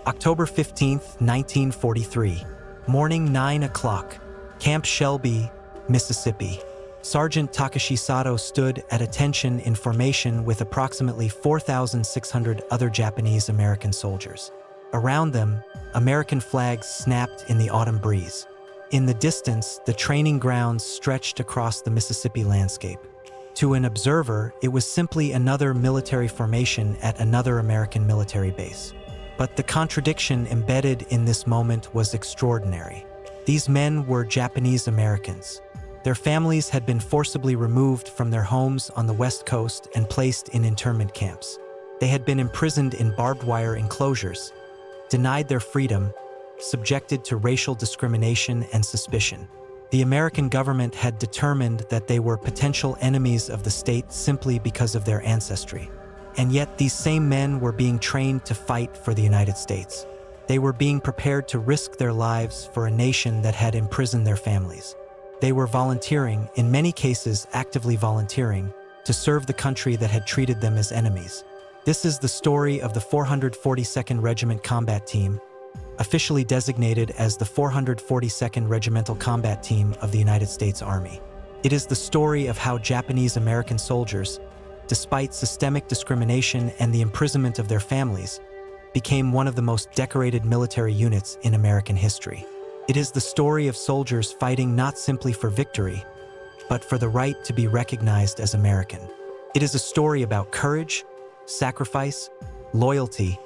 October 15th, 1943. Morning 9 o'clock. Camp Shelby, Mississippi. Sergeant Takeshi Sato stood at attention in formation with approximately 4,600 other Japanese American soldiers. Around them, American flags snapped in the autumn breeze. In the distance, the training grounds stretched across the Mississippi landscape. To an observer, it was simply another military formation at another American military base. But the contradiction embedded in this moment was extraordinary. These men were Japanese Americans. Their families had been forcibly removed from their homes on the West Coast and placed in internment camps. They had been imprisoned in barbed wire enclosures, denied their freedom, subjected to racial discrimination and suspicion. The American government had determined that they were potential enemies of the state simply because of their ancestry. And yet these same men were being trained to fight for the United States. They were being prepared to risk their lives for a nation that had imprisoned their families. They were volunteering, in many cases actively volunteering, to serve the country that had treated them as enemies. This is the story of the 442nd Regiment Combat Team, officially designated as the 442nd Regimental Combat Team of the United States Army. It is the story of how Japanese American soldiers, despite systemic discrimination and the imprisonment of their families, became one of the most decorated military units in American history. It is the story of soldiers fighting not simply for victory, but for the right to be recognized as American. It is a story about courage, sacrifice, loyalty,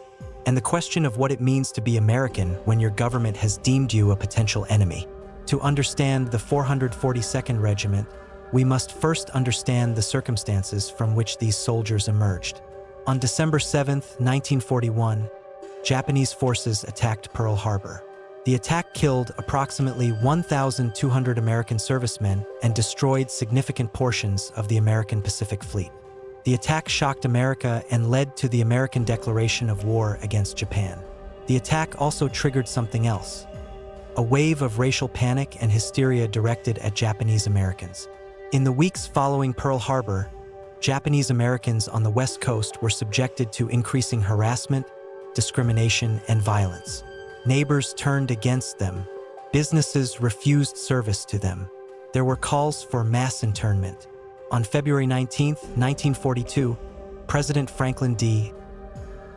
and the question of what it means to be American when your government has deemed you a potential enemy. To understand the 442nd Regiment, we must first understand the circumstances from which these soldiers emerged. On December 7, 1941, Japanese forces attacked Pearl Harbor. The attack killed approximately 1,200 American servicemen and destroyed significant portions of the American Pacific Fleet. The attack shocked America and led to the American declaration of war against Japan. The attack also triggered something else: a wave of racial panic and hysteria directed at Japanese Americans. In the weeks following Pearl Harbor, Japanese Americans on the West Coast were subjected to increasing harassment, discrimination, and violence. Neighbors turned against them. Businesses refused service to them. There were calls for mass internment. On February 19, 1942, President Franklin D.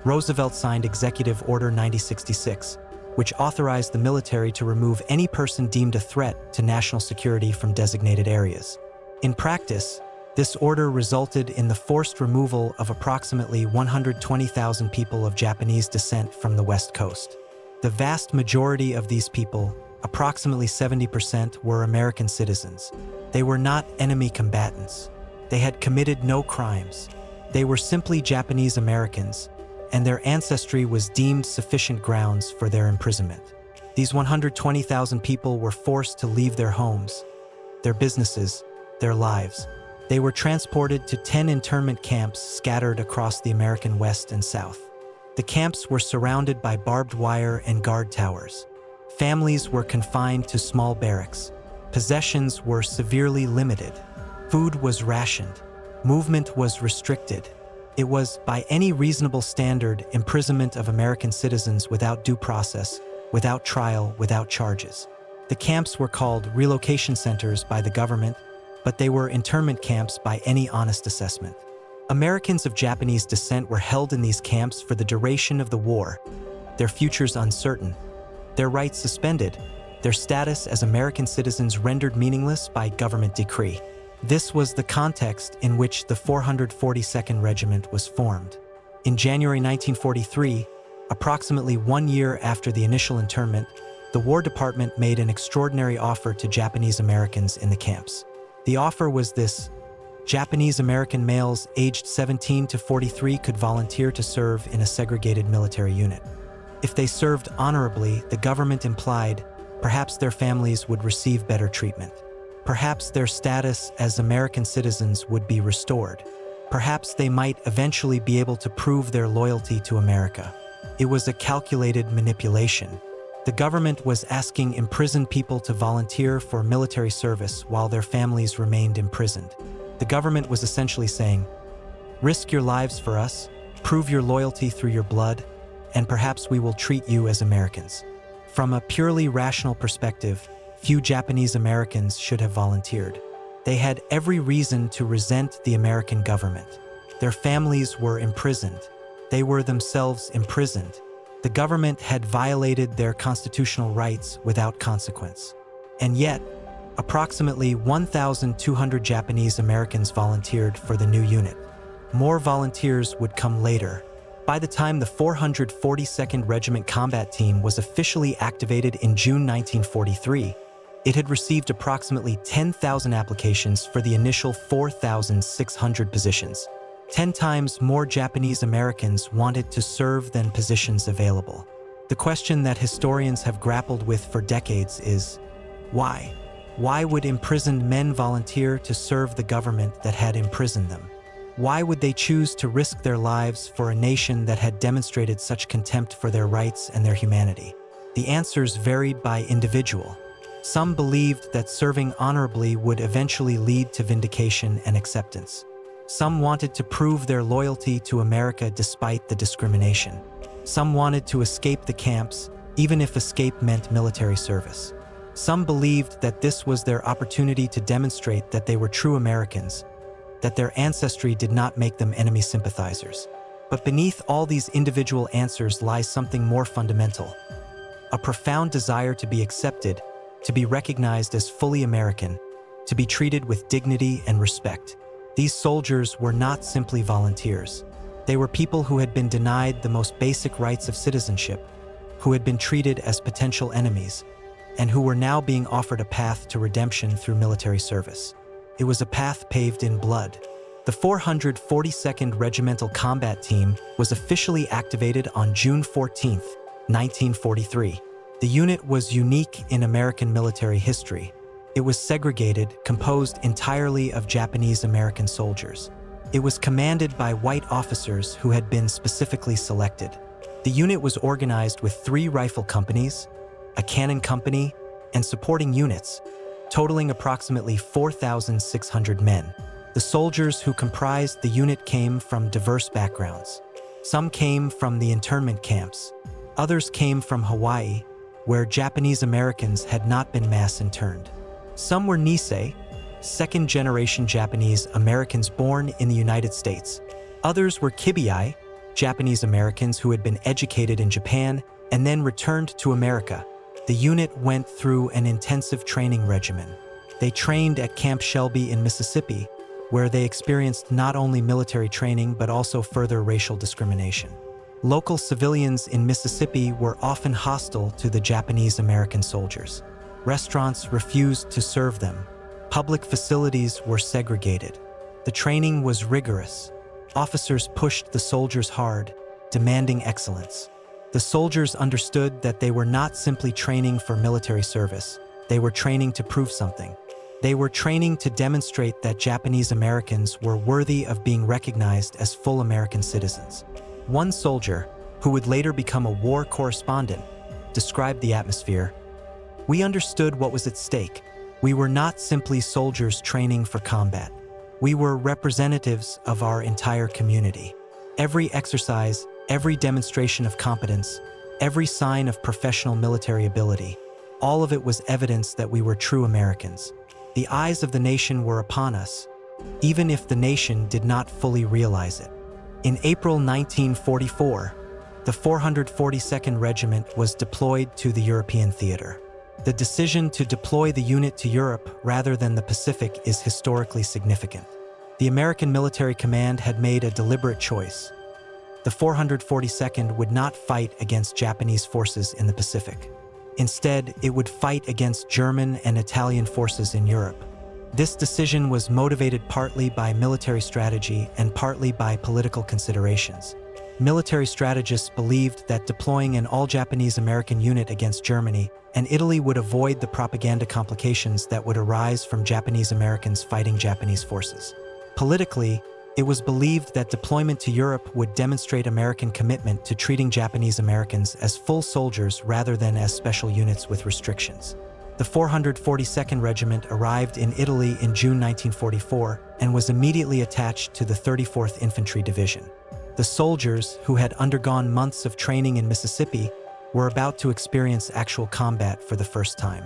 Roosevelt signed Executive Order 9066, which authorized the military to remove any person deemed a threat to national security from designated areas. In practice, this order resulted in the forced removal of approximately 120,000 people of Japanese descent from the West Coast. The vast majority of these people, approximately 70%, were American citizens. They were not enemy combatants. They had committed no crimes. They were simply Japanese Americans, and their ancestry was deemed sufficient grounds for their imprisonment. These 120,000 people were forced to leave their homes, their businesses, their lives. They were transported to 10 internment camps scattered across the American West and South. The camps were surrounded by barbed wire and guard towers. Families were confined to small barracks. Possessions were severely limited. Food was rationed. Movement was restricted. It was, by any reasonable standard, imprisonment of American citizens without due process, without trial, without charges. The camps were called relocation centers by the government, but they were internment camps by any honest assessment. Americans of Japanese descent were held in these camps for the duration of the war, their futures uncertain, their rights suspended, their status as American citizens rendered meaningless by government decree. This was the context in which the 442nd Regiment was formed. In January 1943, approximately 1 year after the initial internment, the War Department made an extraordinary offer to Japanese Americans in the camps. The offer was this: Japanese American males aged 17 to 43 could volunteer to serve in a segregated military unit. If they served honorably, the government implied, perhaps their families would receive better treatment. Perhaps their status as American citizens would be restored. Perhaps they might eventually be able to prove their loyalty to America. It was a calculated manipulation. The government was asking imprisoned people to volunteer for military service while their families remained imprisoned. The government was essentially saying, risk your lives for us, prove your loyalty through your blood, and perhaps we will treat you as Americans. From a purely rational perspective, few Japanese Americans should have volunteered. They had every reason to resent the American government. Their families were imprisoned. They were themselves imprisoned. The government had violated their constitutional rights without consequence. And yet, approximately 1,200 Japanese Americans volunteered for the new unit. More volunteers would come later. By the time the 442nd Regiment Combat Team was officially activated in June 1943, it had received approximately 10,000 applications for the initial 4,600 positions. 10 times more Japanese Americans wanted to serve than positions available. The question that historians have grappled with for decades is, why? Why would imprisoned men volunteer to serve the government that had imprisoned them? Why would they choose to risk their lives for a nation that had demonstrated such contempt for their rights and their humanity? The answers varied by individual. Some believed that serving honorably would eventually lead to vindication and acceptance. Some wanted to prove their loyalty to America despite the discrimination. Some wanted to escape the camps, even if escape meant military service. Some believed that this was their opportunity to demonstrate that they were true Americans, that their ancestry did not make them enemy sympathizers. But beneath all these individual answers lies something more fundamental: a profound desire to be accepted, to be recognized as fully American, to be treated with dignity and respect. These soldiers were not simply volunteers. They were people who had been denied the most basic rights of citizenship, who had been treated as potential enemies, and who were now being offered a path to redemption through military service. It was a path paved in blood. The 442nd Regimental Combat Team was officially activated on June 14, 1943. The unit was unique in American military history. It was segregated, composed entirely of Japanese American soldiers. It was commanded by white officers who had been specifically selected. The unit was organized with 3 rifle companies, a cannon company, and supporting units, totaling approximately 4,600 men. The soldiers who comprised the unit came from diverse backgrounds. Some came from the internment camps. Others came from Hawaii, where Japanese Americans had not been mass interned. Some were Nisei, second-generation Japanese Americans born in the United States. Others were Kibiai, Japanese Americans who had been educated in Japan and then returned to America. The unit went through an intensive training regimen. They trained at Camp Shelby in Mississippi, where they experienced not only military training but also further racial discrimination. Local civilians in Mississippi were often hostile to the Japanese American soldiers. Restaurants refused to serve them. Public facilities were segregated. The training was rigorous. Officers pushed the soldiers hard, demanding excellence. The soldiers understood that they were not simply training for military service. They were training to prove something. They were training to demonstrate that Japanese Americans were worthy of being recognized as full American citizens. One soldier, who would later become a war correspondent, described the atmosphere. "We understood what was at stake. We were not simply soldiers training for combat. We were representatives of our entire community. Every exercise, every demonstration of competence, every sign of professional military ability, all of it was evidence that we were true Americans. The eyes of the nation were upon us, even if the nation did not fully realize it." In April 1944, the 442nd Regiment was deployed to the European theater. The decision to deploy the unit to Europe rather than the Pacific is historically significant. The American military command had made a deliberate choice. The 442nd would not fight against Japanese forces in the Pacific. Instead, it would fight against German and Italian forces in Europe. This decision was motivated partly by military strategy and partly by political considerations. Military strategists believed that deploying an all-Japanese American unit against Germany and Italy would avoid the propaganda complications that would arise from Japanese Americans fighting Japanese forces. Politically, it was believed that deployment to Europe would demonstrate American commitment to treating Japanese Americans as full soldiers rather than as special units with restrictions. The 442nd Regiment arrived in Italy in June 1944 and was immediately attached to the 34th Infantry Division. The soldiers, who had undergone months of training in Mississippi, were about to experience actual combat for the first time.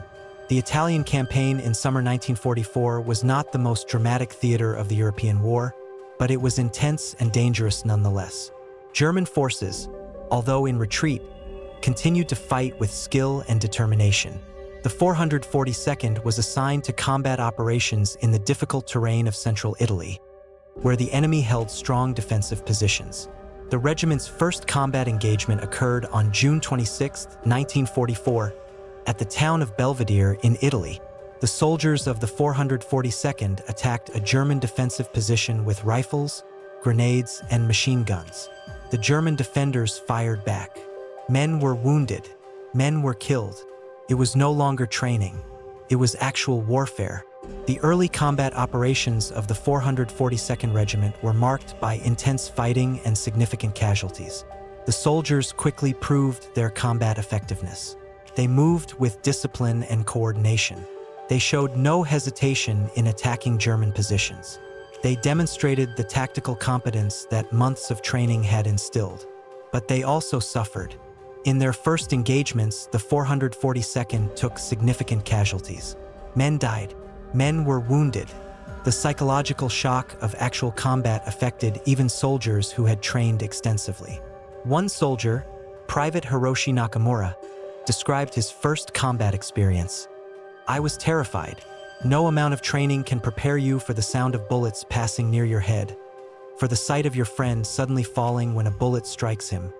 The Italian campaign in summer 1944 was not the most dramatic theater of the European War, but it was intense and dangerous nonetheless. German forces, although in retreat, continued to fight with skill and determination. The 442nd was assigned to combat operations in the difficult terrain of central Italy, where the enemy held strong defensive positions. The regiment's first combat engagement occurred on June 26, 1944, at the town of Belvedere in Italy. The soldiers of the 442nd attacked a German defensive position with rifles, grenades, and machine guns. The German defenders fired back. Men were wounded. Men were killed. It was no longer training. It was actual warfare. The early combat operations of the 442nd Regiment were marked by intense fighting and significant casualties. The soldiers quickly proved their combat effectiveness. They moved with discipline and coordination. They showed no hesitation in attacking German positions. They demonstrated the tactical competence that months of training had instilled. But they also suffered. In their first engagements, the 442nd took significant casualties. Men died. Men were wounded. The psychological shock of actual combat affected even soldiers who had trained extensively. One soldier, Private Hiroshi Nakamura, described his first combat experience. "I was terrified. No amount of training can prepare you for the sound of bullets passing near your head, for the sight of your friend suddenly falling when a bullet strikes him,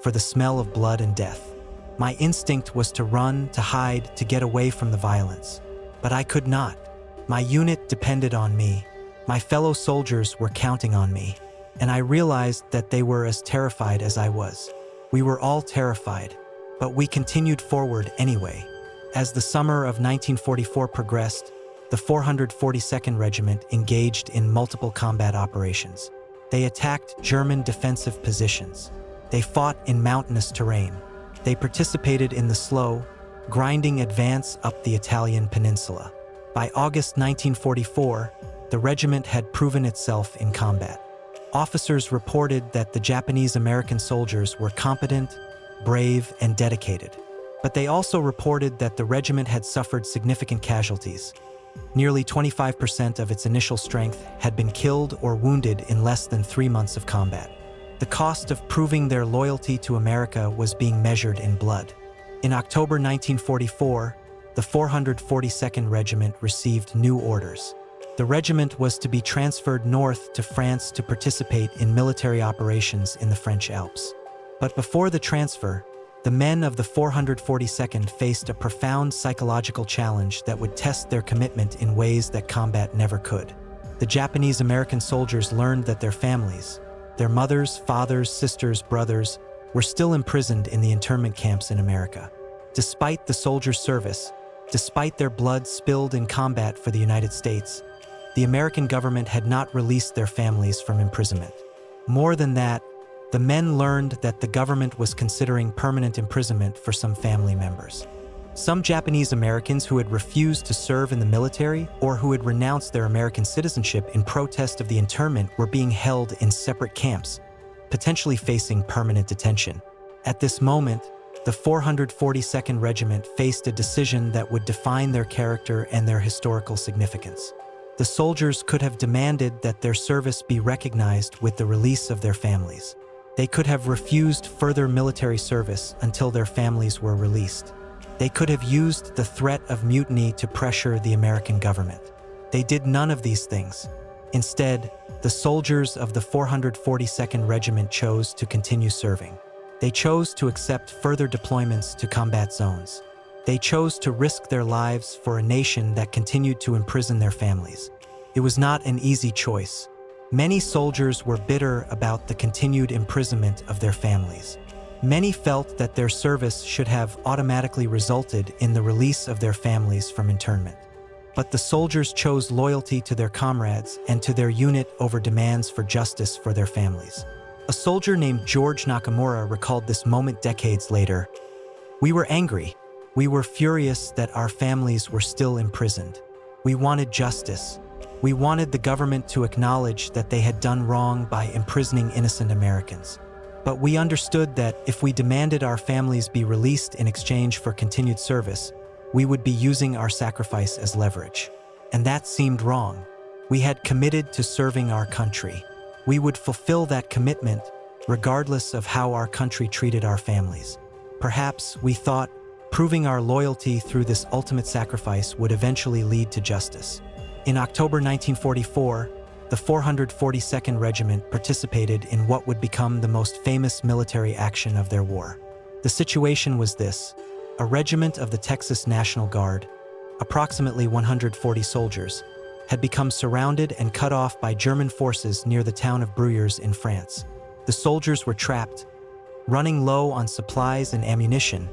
for the smell of blood and death. My instinct was to run, to hide, to get away from the violence. But I could not. My unit depended on me. My fellow soldiers were counting on me, and I realized that they were as terrified as I was. We were all terrified, but we continued forward anyway." As the summer of 1944 progressed, the 442nd Regiment engaged in multiple combat operations. They attacked German defensive positions. They fought in mountainous terrain. They participated in the slow, grinding advance up the Italian peninsula. By August 1944, the regiment had proven itself in combat. Officers reported that the Japanese-American soldiers were competent, brave, and dedicated. But they also reported that the regiment had suffered significant casualties. Nearly 25% of its initial strength had been killed or wounded in less than 3 months of combat. The cost of proving their loyalty to America was being measured in blood. In October 1944, the 442nd Regiment received new orders. The regiment was to be transferred north to France to participate in military operations in the French Alps. But before the transfer, the men of the 442nd faced a profound psychological challenge that would test their commitment in ways that combat never could. The Japanese-American soldiers learned that their families, their mothers, fathers, sisters, brothers, were still imprisoned in the internment camps in America. Despite the soldiers' service, despite their blood spilled in combat for the United States, the American government had not released their families from imprisonment. More than that, the men learned that the government was considering permanent imprisonment for some family members. Some Japanese Americans who had refused to serve in the military or who had renounced their American citizenship in protest of the internment were being held in separate camps, potentially facing permanent detention. At this moment, the 442nd Regiment faced a decision that would define their character and their historical significance. The soldiers could have demanded that their service be recognized with the release of their families. They could have refused further military service until their families were released. They could have used the threat of mutiny to pressure the American government. They did none of these things. Instead, the soldiers of the 442nd Regiment chose to continue serving. They chose to accept further deployments to combat zones. They chose to risk their lives for a nation that continued to imprison their families. It was not an easy choice. Many soldiers were bitter about the continued imprisonment of their families. Many felt that their service should have automatically resulted in the release of their families from internment. But the soldiers chose loyalty to their comrades and to their unit over demands for justice for their families. A soldier named George Nakamura recalled this moment decades later. "We were angry. We were furious that our families were still imprisoned. We wanted justice. We wanted the government to acknowledge that they had done wrong by imprisoning innocent Americans. But we understood that if we demanded our families be released in exchange for continued service, we would be using our sacrifice as leverage. And that seemed wrong. We had committed to serving our country. We would fulfill that commitment regardless of how our country treated our families. Perhaps, we thought, proving our loyalty through this ultimate sacrifice would eventually lead to justice. In October 1944, the 442nd Regiment participated in what would become the most famous military action of their war. The situation was this: a regiment of the Texas National Guard, approximately 140 soldiers, had become surrounded and cut off by German forces near the town of Bruyères in France. The soldiers were trapped, running low on supplies and ammunition,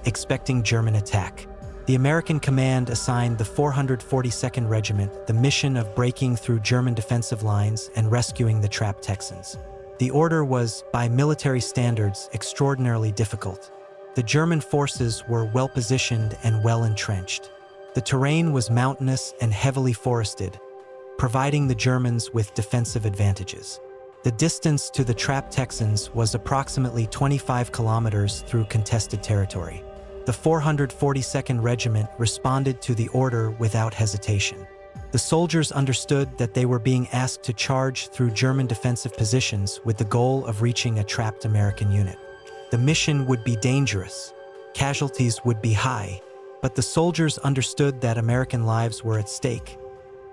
expecting German attack. The American command assigned the 442nd Regiment the mission of breaking through German defensive lines and rescuing the trapped Texans. The order was, by military standards, extraordinarily difficult. The German forces were well-positioned and well-entrenched. The terrain was mountainous and heavily forested, providing the Germans with defensive advantages. The distance to the trapped Texans was approximately 25 kilometers through contested territory. The 442nd Regiment responded to the order without hesitation. The soldiers understood that they were being asked to charge through German defensive positions with the goal of reaching a trapped American unit. The mission would be dangerous, casualties would be high, but the soldiers understood that American lives were at stake,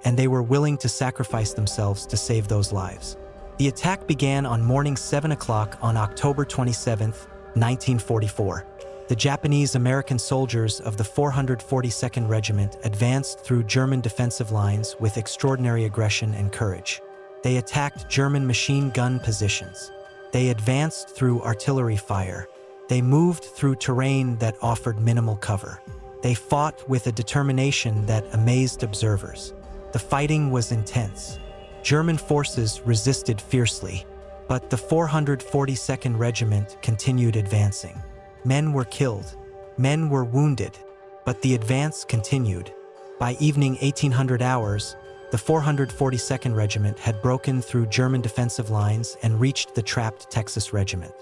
and they were willing to sacrifice themselves to save those lives. The attack began on morning 7 o'clock on October 27, 1944. The Japanese-American soldiers of the 442nd Regiment advanced through German defensive lines with extraordinary aggression and courage. They attacked German machine gun positions. They advanced through artillery fire. They moved through terrain that offered minimal cover. They fought with a determination that amazed observers. The fighting was intense. German forces resisted fiercely, but the 442nd Regiment continued advancing. Men were killed, men were wounded, but the advance continued. By evening 1800 hours, the 442nd Regiment had broken through German defensive lines and reached the trapped Texas Regiment.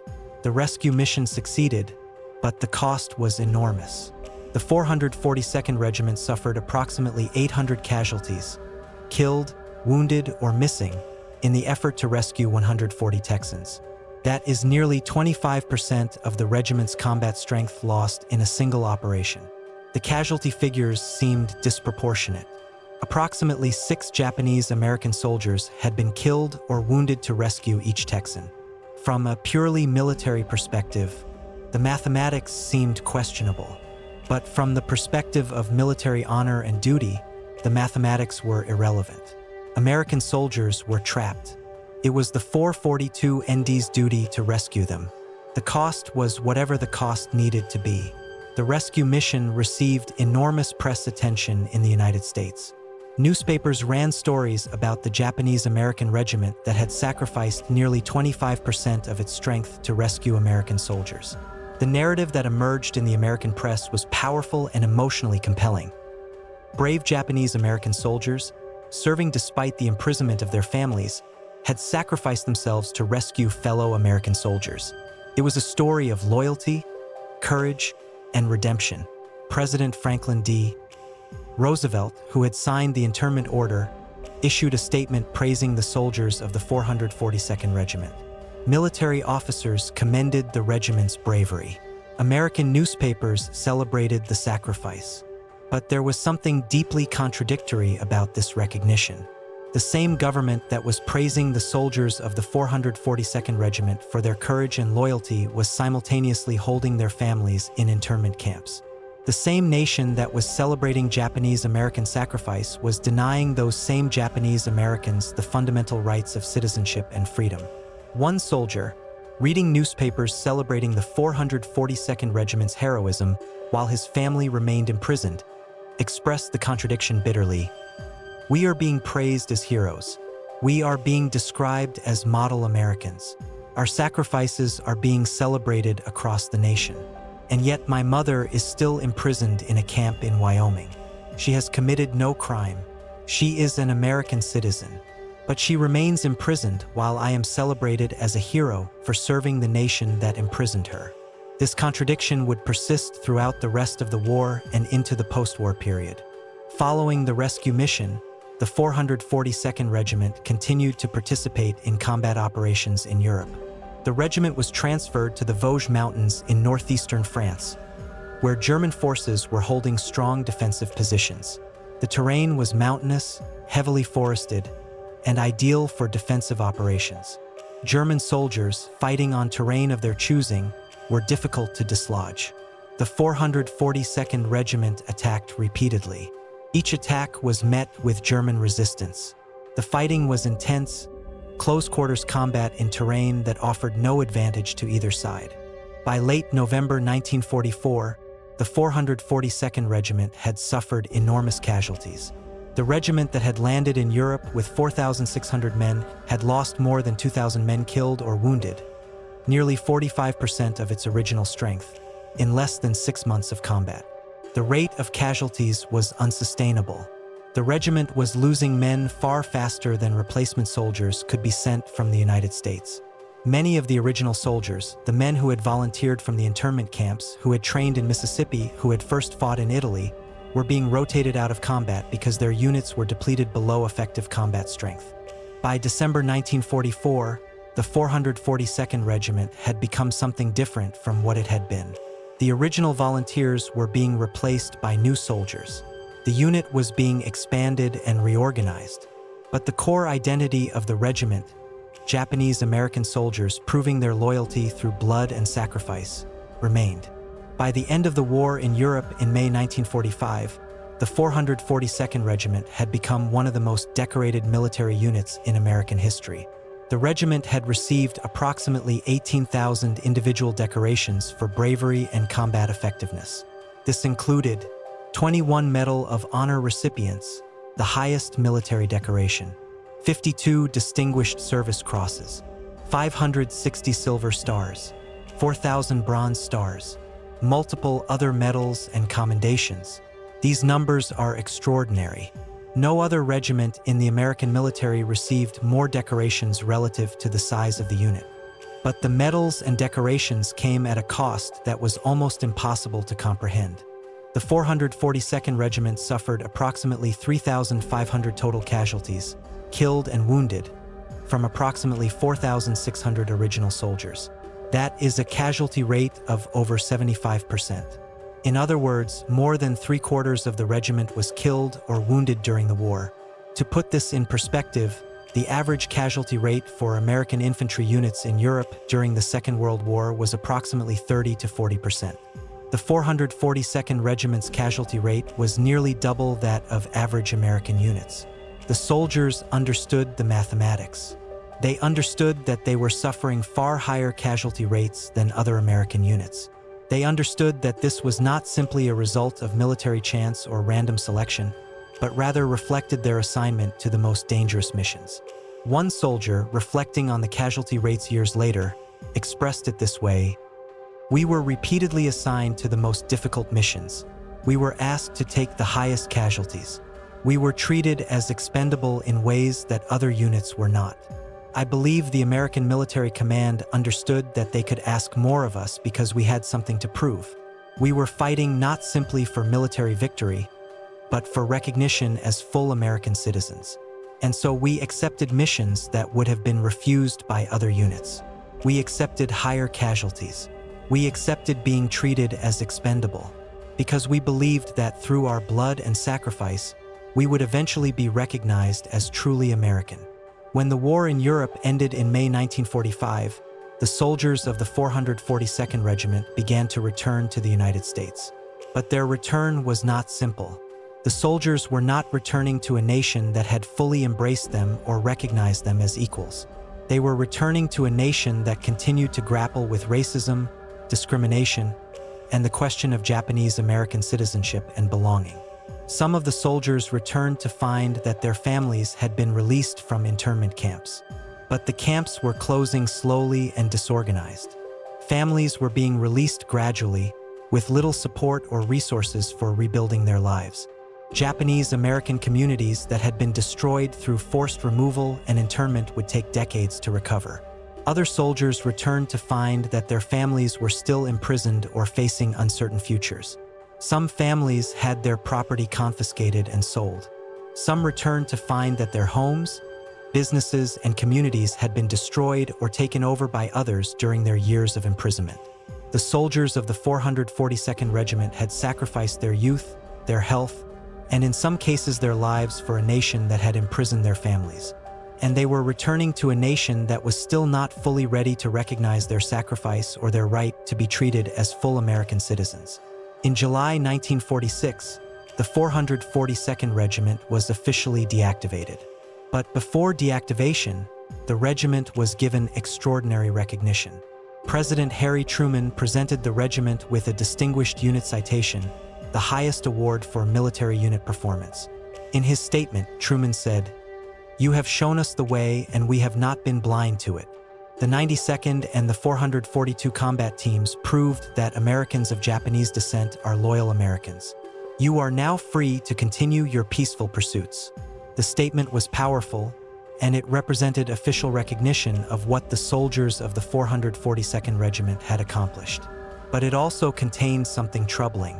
The rescue mission succeeded, but the cost was enormous. The 442nd Regiment suffered approximately 800 casualties, killed, wounded, or missing, in the effort to rescue 140 Texans. That is nearly 25% of the regiment's combat strength lost in a single operation. The casualty figures seemed disproportionate. Approximately 6 Japanese-American soldiers had been killed or wounded to rescue each Texan. From a purely military perspective, the mathematics seemed questionable. But from the perspective of military honor and duty, the mathematics were irrelevant. American soldiers were trapped. It was the 442 ND's duty to rescue them. The cost was whatever the cost needed to be. The rescue mission received enormous press attention in the United States. Newspapers ran stories about the Japanese-American regiment that had sacrificed nearly 25% of its strength to rescue American soldiers. The narrative that emerged in the American press was powerful and emotionally compelling. Brave Japanese-American soldiers, serving despite the imprisonment of their families, had sacrificed themselves to rescue fellow American soldiers. It was a story of loyalty, courage, and redemption. President Franklin D. Roosevelt, who had signed the internment order, issued a statement praising the soldiers of the 442nd Regiment. Military officers commended the regiment's bravery. American newspapers celebrated the sacrifice. But there was something deeply contradictory about this recognition. The same government that was praising the soldiers of the 442nd Regiment for their courage and loyalty was simultaneously holding their families in internment camps. The same nation that was celebrating Japanese-American sacrifice was denying those same Japanese Americans the fundamental rights of citizenship and freedom. One soldier, reading newspapers celebrating the 442nd Regiment's heroism while his family remained imprisoned, expressed the contradiction bitterly. "We are being praised as heroes. We are being described as model Americans. Our sacrifices are being celebrated across the nation. And yet my mother is still imprisoned in a camp in Wyoming. She has committed no crime. She is an American citizen, but she remains imprisoned while I am celebrated as a hero for serving the nation that imprisoned her. This contradiction would persist throughout the rest of the war and into the post-war period. Following the rescue mission, the 442nd Regiment continued to participate in combat operations in Europe. The regiment was transferred to the Vosges Mountains in northeastern France, where German forces were holding strong defensive positions. The terrain was mountainous, heavily forested, and ideal for defensive operations. German soldiers, fighting on terrain of their choosing, were difficult to dislodge. The 442nd Regiment attacked repeatedly. Each attack was met with German resistance. The fighting was intense, close-quarters combat in terrain that offered no advantage to either side. By late November 1944, the 442nd Regiment had suffered enormous casualties. The regiment that had landed in Europe with 4,600 men had lost more than 2,000 men killed or wounded, nearly 45% of its original strength, in less than 6 months of combat. The rate of casualties was unsustainable. The regiment was losing men far faster than replacement soldiers could be sent from the United States. Many of the original soldiers, the men who had volunteered from the internment camps, who had trained in Mississippi, who had first fought in Italy, were being rotated out of combat because their units were depleted below effective combat strength. By December 1944, the 442nd Regiment had become something different from what it had been. The original volunteers were being replaced by new soldiers. The unit was being expanded and reorganized. But the core identity of the regiment, Japanese-American soldiers proving their loyalty through blood and sacrifice, remained. By the end of the war in Europe in May 1945, the 442nd Regiment had become one of the most decorated military units in American history. The regiment had received approximately 18,000 individual decorations for bravery and combat effectiveness. This included 21 Medal of Honor recipients, the highest military decoration, 52 Distinguished Service Crosses, 560 Silver Stars, 4,000 Bronze Stars, multiple other medals and commendations. These numbers are extraordinary. No other regiment in the American military received more decorations relative to the size of the unit. But the medals and decorations came at a cost that was almost impossible to comprehend. The 442nd Regiment suffered approximately 3,500 total casualties, killed and wounded, from approximately 4,600 original soldiers. That is a casualty rate of over 75%. In other words, more than 3/4 of the regiment was killed or wounded during the war. To put this in perspective, the average casualty rate for American infantry units in Europe during the Second World War was approximately 30 to 40%. The 442nd Regiment's casualty rate was nearly double that of average American units. The soldiers understood the mathematics. They understood that they were suffering far higher casualty rates than other American units. They understood that this was not simply a result of military chance or random selection, but rather reflected their assignment to the most dangerous missions. One soldier, reflecting on the casualty rates years later, expressed it this way: "We were repeatedly assigned to the most difficult missions. We were asked to take the highest casualties. We were treated as expendable in ways that other units were not." I believe the American military command understood that they could ask more of us because we had something to prove. We were fighting not simply for military victory, but for recognition as full American citizens. And so we accepted missions that would have been refused by other units. We accepted higher casualties. We accepted being treated as expendable, because we believed that through our blood and sacrifice, we would eventually be recognized as truly American. When the war in Europe ended in May 1945, the soldiers of the 442nd Regiment began to return to the United States. But their return was not simple. The soldiers were not returning to a nation that had fully embraced them or recognized them as equals. They were returning to a nation that continued to grapple with racism, discrimination, and the question of Japanese American citizenship and belonging. Some of the soldiers returned to find that their families had been released from internment camps. But the camps were closing slowly and disorganized. Families were being released gradually, with little support or resources for rebuilding their lives. Japanese American communities that had been destroyed through forced removal and internment would take decades to recover. Other soldiers returned to find that their families were still imprisoned or facing uncertain futures. Some families had their property confiscated and sold. Some returned to find that their homes, businesses, and communities had been destroyed or taken over by others during their years of imprisonment. The soldiers of the 442nd Regiment had sacrificed their youth, their health, and in some cases their lives for a nation that had imprisoned their families. And they were returning to a nation that was still not fully ready to recognize their sacrifice or their right to be treated as full American citizens. In July 1946, the 442nd Regiment was officially deactivated. But before deactivation, the regiment was given extraordinary recognition. President Harry Truman presented the regiment with a Distinguished Unit Citation, the highest award for military unit performance. In his statement, Truman said, "You have shown us the way and we have not been blind to it. The 92nd and the 442 combat teams proved that Americans of Japanese descent are loyal Americans. You are now free to continue your peaceful pursuits." The statement was powerful, and it represented official recognition of what the soldiers of the 442nd Regiment had accomplished. But it also contained something troubling.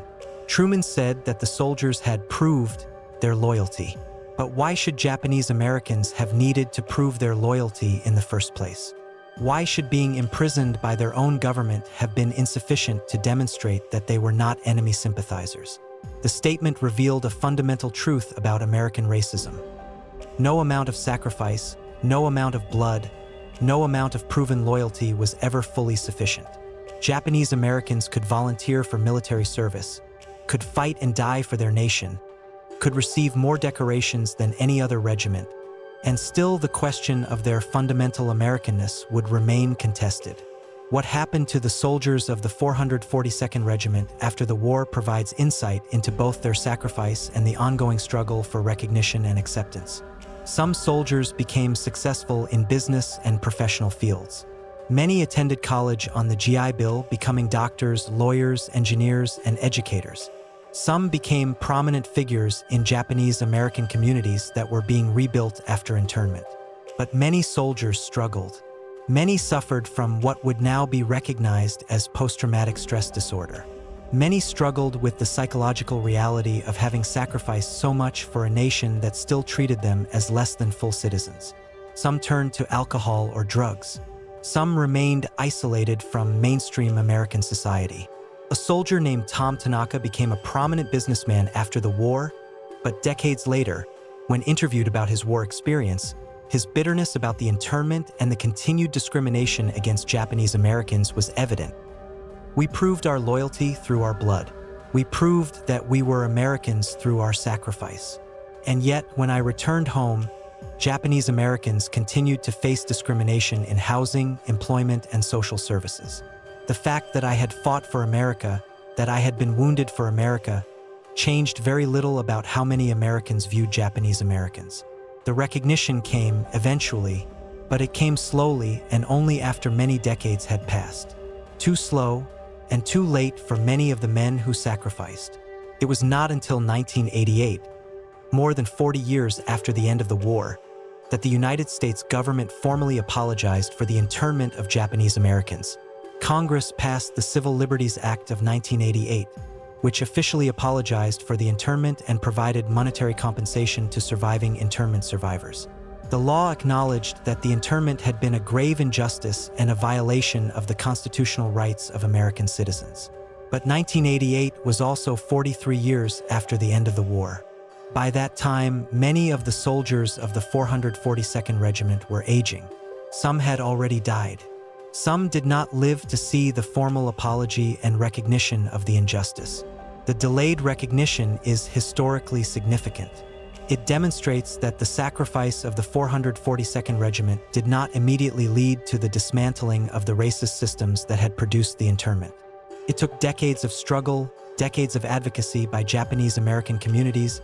Truman said that the soldiers had proved their loyalty. But why should Japanese Americans have needed to prove their loyalty in the first place? Why should being imprisoned by their own government have been insufficient to demonstrate that they were not enemy sympathizers? The statement revealed a fundamental truth about American racism. No amount of sacrifice, no amount of blood, no amount of proven loyalty was ever fully sufficient. Japanese Americans could volunteer for military service, could fight and die for their nation, could receive more decorations than any other regiment, and still the question of their fundamental Americanness would remain contested. What happened to the soldiers of the 442nd Regiment after the war provides insight into both their sacrifice and the ongoing struggle for recognition and acceptance. Some soldiers became successful in business and professional fields. Many attended college on the GI Bill, becoming doctors, lawyers, engineers, and educators. Some became prominent figures in Japanese American communities that were being rebuilt after internment. But many soldiers struggled. Many suffered from what would now be recognized as post-traumatic stress disorder. Many struggled with the psychological reality of having sacrificed so much for a nation that still treated them as less than full citizens. Some turned to alcohol or drugs. Some remained isolated from mainstream American society. A soldier named Tom Tanaka became a prominent businessman after the war, but decades later, when interviewed about his war experience, his bitterness about the internment and the continued discrimination against Japanese Americans was evident. "We proved our loyalty through our blood. We proved that we were Americans through our sacrifice. And yet, when I returned home, Japanese Americans continued to face discrimination in housing, employment, and social services. The fact that I had fought for America, that I had been wounded for America, changed very little about how many Americans viewed Japanese Americans. The recognition came eventually, but it came slowly and only after many decades had passed. Too slow and too late for many of the men who sacrificed. It was not until 1988, more than 40 years after the end of the war, that the United States government formally apologized for the internment of Japanese Americans. Congress passed the Civil Liberties Act of 1988, which officially apologized for the internment and provided monetary compensation to surviving internment survivors. The law acknowledged that the internment had been a grave injustice and a violation of the constitutional rights of American citizens. But 1988 was also 43 years after the end of the war. By that time, many of the soldiers of the 442nd Regiment were aging. Some had already died. Some did not live to see the formal apology and recognition of the injustice. The delayed recognition is historically significant. It demonstrates that the sacrifice of the 442nd Regiment did not immediately lead to the dismantling of the racist systems that had produced the internment. It took decades of struggle, decades of advocacy by Japanese American communities,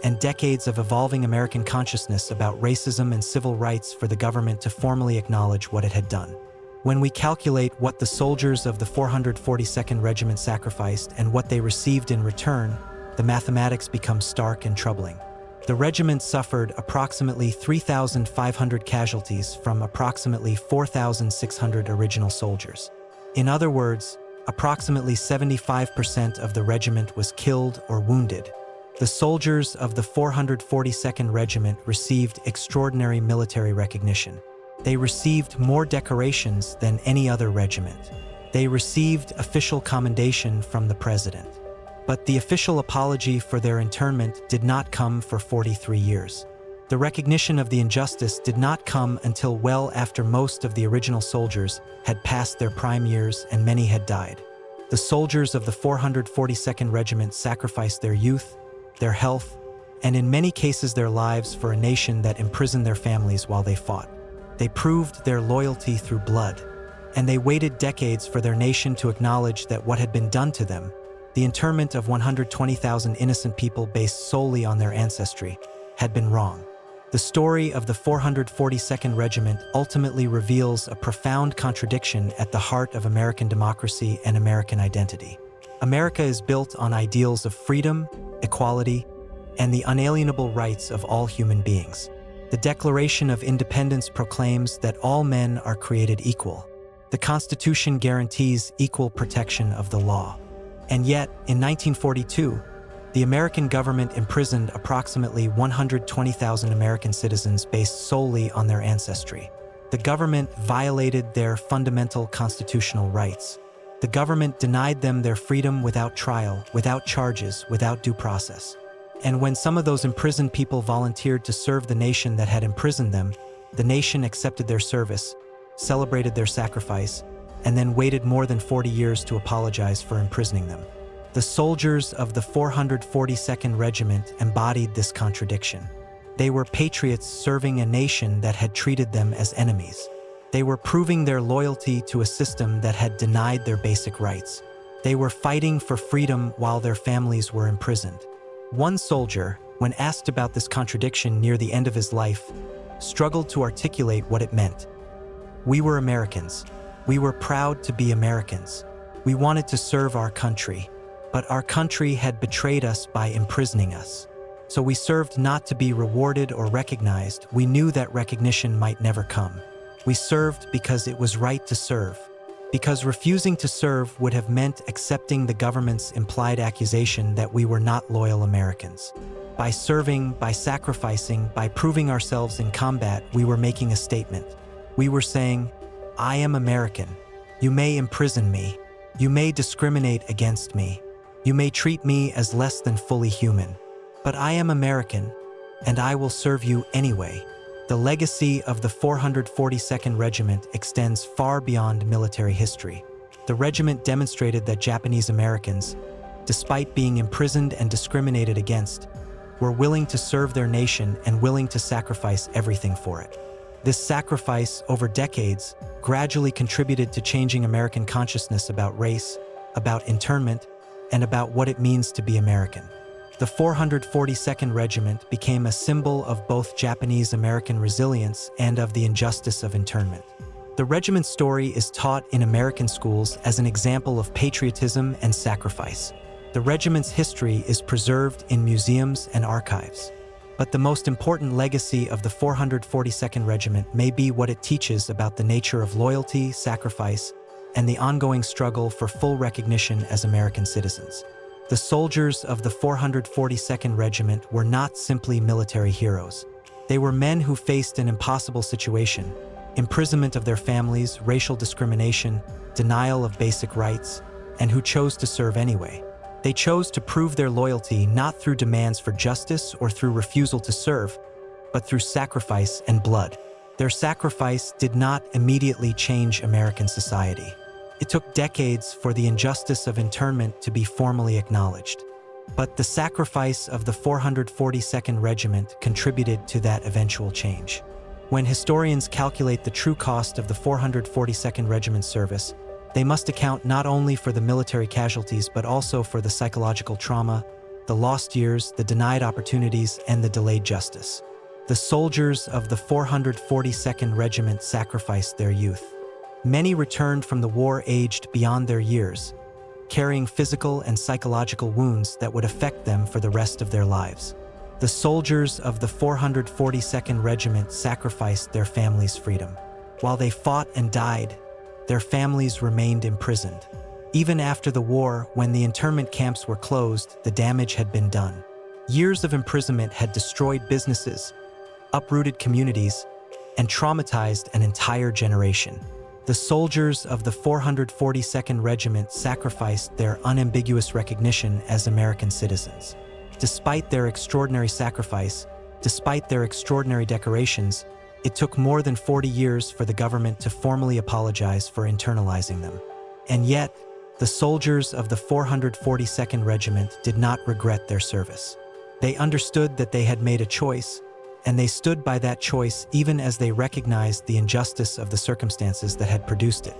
and decades of evolving American consciousness about racism and civil rights for the government to formally acknowledge what it had done. When we calculate what the soldiers of the 442nd Regiment sacrificed and what they received in return, the mathematics become stark and troubling. The regiment suffered approximately 3,500 casualties from approximately 4,600 original soldiers. In other words, approximately 75% of the regiment was killed or wounded. The soldiers of the 442nd Regiment received extraordinary military recognition. They received more decorations than any other regiment. They received official commendation from the president. But the official apology for their internment did not come for 43 years. The recognition of the injustice did not come until well after most of the original soldiers had passed their prime years and many had died. The soldiers of the 442nd Regiment sacrificed their youth, their health, and in many cases their lives for a nation that imprisoned their families while they fought. They proved their loyalty through blood, and they waited decades for their nation to acknowledge that what had been done to them, the internment of 120,000 innocent people based solely on their ancestry, had been wrong. The story of the 442nd Regiment ultimately reveals a profound contradiction at the heart of American democracy and American identity. America is built on ideals of freedom, equality, and the unalienable rights of all human beings. The Declaration of Independence proclaims that all men are created equal. The Constitution guarantees equal protection of the law. And yet, in 1942, the American government imprisoned approximately 120,000 American citizens based solely on their ancestry. The government violated their fundamental constitutional rights. The government denied them their freedom without trial, without charges, without due process. And when some of those imprisoned people volunteered to serve the nation that had imprisoned them, the nation accepted their service, celebrated their sacrifice, and then waited more than 40 years to apologize for imprisoning them. The soldiers of the 442nd Regiment embodied this contradiction. They were patriots serving a nation that had treated them as enemies. They were proving their loyalty to a system that had denied their basic rights. They were fighting for freedom while their families were imprisoned. One soldier, when asked about this contradiction near the end of his life, struggled to articulate what it meant. "We were Americans. We were proud to be Americans. We wanted to serve our country, but our country had betrayed us by imprisoning us. So we served not to be rewarded or recognized. We knew that recognition might never come. We served because it was right to serve, because refusing to serve would have meant accepting the government's implied accusation that we were not loyal Americans. By serving, by sacrificing, by proving ourselves in combat, we were making a statement. We were saying, I am American. You may imprison me. You may discriminate against me. You may treat me as less than fully human. But I am American, and I will serve you anyway." The legacy of the 442nd Regiment extends far beyond military history. The regiment demonstrated that Japanese Americans, despite being imprisoned and discriminated against, were willing to serve their nation and willing to sacrifice everything for it. This sacrifice, over decades, gradually contributed to changing American consciousness about race, about internment, and about what it means to be American. The 442nd Regiment became a symbol of both Japanese-American resilience and of the injustice of internment. The regiment's story is taught in American schools as an example of patriotism and sacrifice. The regiment's history is preserved in museums and archives. But the most important legacy of the 442nd Regiment may be what it teaches about the nature of loyalty, sacrifice, and the ongoing struggle for full recognition as American citizens. The soldiers of the 442nd Regiment were not simply military heroes. They were men who faced an impossible situation: imprisonment of their families, racial discrimination, denial of basic rights, and who chose to serve anyway. They chose to prove their loyalty not through demands for justice or through refusal to serve, but through sacrifice and blood. Their sacrifice did not immediately change American society. It took decades for the injustice of internment to be formally acknowledged. But the sacrifice of the 442nd Regiment contributed to that eventual change. When historians calculate the true cost of the 442nd Regiment service, they must account not only for the military casualties but also for the psychological trauma, the lost years, the denied opportunities, and the delayed justice. The soldiers of the 442nd Regiment sacrificed their youth. Many returned from the war aged beyond their years, carrying physical and psychological wounds that would affect them for the rest of their lives. The soldiers of the 442nd Regiment sacrificed their families' freedom. While they fought and died, their families remained imprisoned. Even after the war, when the internment camps were closed, the damage had been done. Years of imprisonment had destroyed businesses, uprooted communities, and traumatized an entire generation. The soldiers of the 442nd Regiment sacrificed their unambiguous recognition as American citizens. Despite their extraordinary sacrifice, despite their extraordinary decorations, it took more than 40 years for the government to formally apologize for internalizing them. And yet, the soldiers of the 442nd Regiment did not regret their service. They understood that they had made a choice, and they stood by that choice even as they recognized the injustice of the circumstances that had produced it.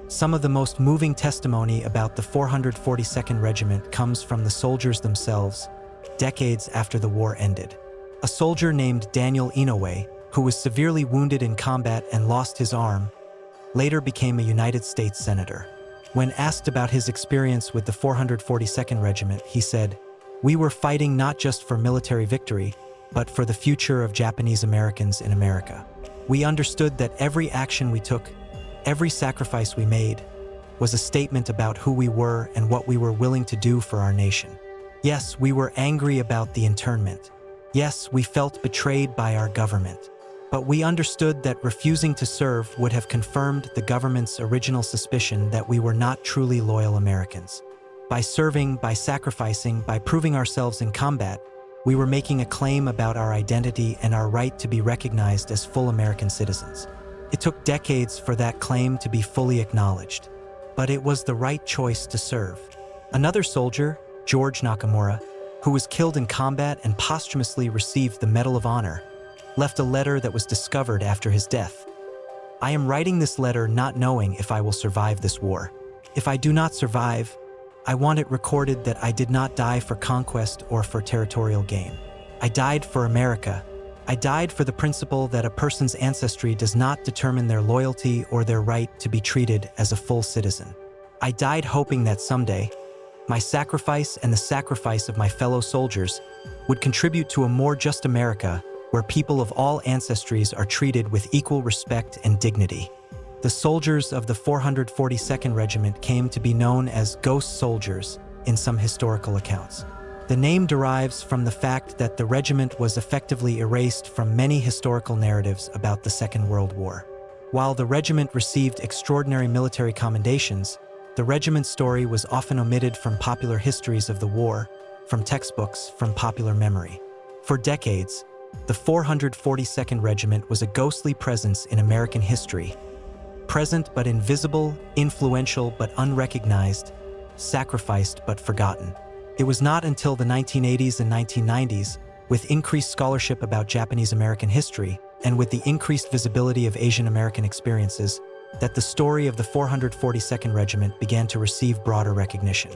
Some of the most moving testimony about the 442nd Regiment comes from the soldiers themselves, decades after the war ended. A soldier named Daniel Inouye, who was severely wounded in combat and lost his arm, later became a United States Senator. When asked about his experience with the 442nd Regiment, he said, "We were fighting not just for military victory, but for the future of Japanese Americans in America. We understood that every action we took, every sacrifice we made, was a statement about who we were and what we were willing to do for our nation. Yes, we were angry about the internment. Yes, we felt betrayed by our government. But we understood that refusing to serve would have confirmed the government's original suspicion that we were not truly loyal Americans. By serving, by sacrificing, by proving ourselves in combat, we were making a claim about our identity and our right to be recognized as full American citizens. It took decades for that claim to be fully acknowledged, but it was the right choice to serve." Another soldier, George Nakamura, who was killed in combat and posthumously received the Medal of Honor, left a letter that was discovered after his death. "I am writing this letter not knowing if I will survive this war. If I do not survive, I want it recorded that I did not die for conquest or for territorial gain. I died for America. I died for the principle that a person's ancestry does not determine their loyalty or their right to be treated as a full citizen. I died hoping that someday, my sacrifice and the sacrifice of my fellow soldiers would contribute to a more just America where people of all ancestries are treated with equal respect and dignity." The soldiers of the 442nd Regiment came to be known as ghost soldiers in some historical accounts. The name derives from the fact that the regiment was effectively erased from many historical narratives about the Second World War. While the regiment received extraordinary military commendations, the regiment's story was often omitted from popular histories of the war, from textbooks, from popular memory. For decades, the 442nd Regiment was a ghostly presence in American history, present but invisible, influential but unrecognized, sacrificed but forgotten. It was not until the 1980s and 1990s, with increased scholarship about Japanese American history and with the increased visibility of Asian American experiences, that the story of the 442nd Regiment began to receive broader recognition.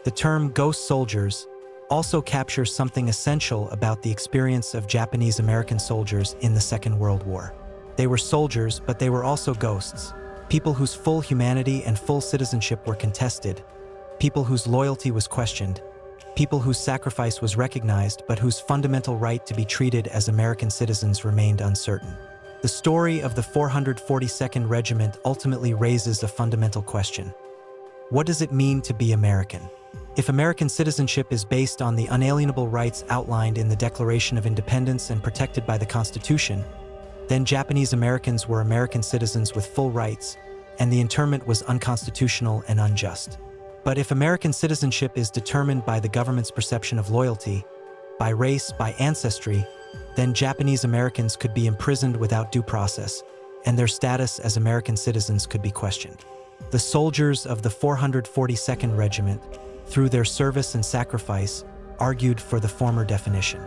The term ghost soldiers also captures something essential about the experience of Japanese American soldiers in the Second World War. They were soldiers, but they were also ghosts. People whose full humanity and full citizenship were contested, people whose loyalty was questioned, people whose sacrifice was recognized but whose fundamental right to be treated as American citizens remained uncertain. The story of the 442nd Regiment ultimately raises a fundamental question. What does it mean to be American? If American citizenship is based on the unalienable rights outlined in the Declaration of Independence and protected by the Constitution, then Japanese Americans were American citizens with full rights, and the internment was unconstitutional and unjust. But if American citizenship is determined by the government's perception of loyalty, by race, by ancestry, then Japanese Americans could be imprisoned without due process, and their status as American citizens could be questioned. The soldiers of the 442nd Regiment, through their service and sacrifice, argued for the former definition.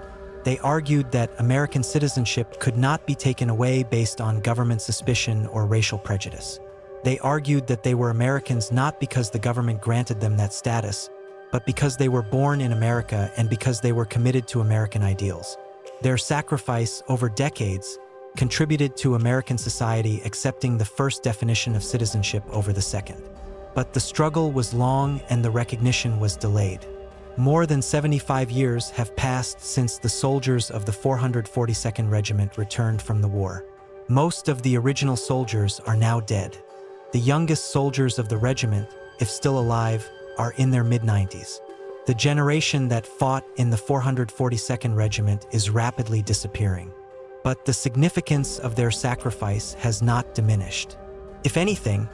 They argued that American citizenship could not be taken away based on government suspicion or racial prejudice. They argued that they were Americans not because the government granted them that status, but because they were born in America and because they were committed to American ideals. Their sacrifice over decades contributed to American society accepting the first definition of citizenship over the second. But the struggle was long and the recognition was delayed. More than 75 years have passed since the soldiers of the 442nd Regiment returned from the war. Most of the original soldiers are now dead. The youngest soldiers of the regiment, if still alive, are in their mid-90s. The generation that fought in the 442nd Regiment is rapidly disappearing. But the significance of their sacrifice has not diminished. If anything,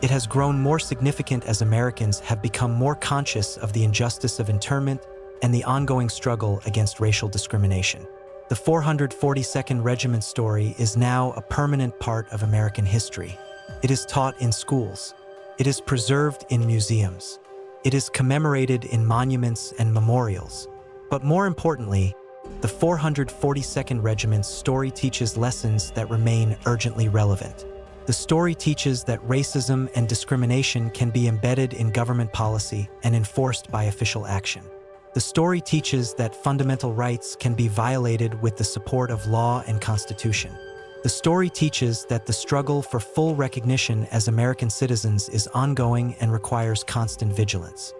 it has grown more significant as Americans have become more conscious of the injustice of internment and the ongoing struggle against racial discrimination. The 442nd Regiment story is now a permanent part of American history. It is taught in schools. It is preserved in museums. It is commemorated in monuments and memorials. But more importantly, the 442nd Regiment's story teaches lessons that remain urgently relevant. The story teaches that racism and discrimination can be embedded in government policy and enforced by official action. The story teaches that fundamental rights can be violated with the support of law and constitution. The story teaches that the struggle for full recognition as American citizens is ongoing and requires constant vigilance.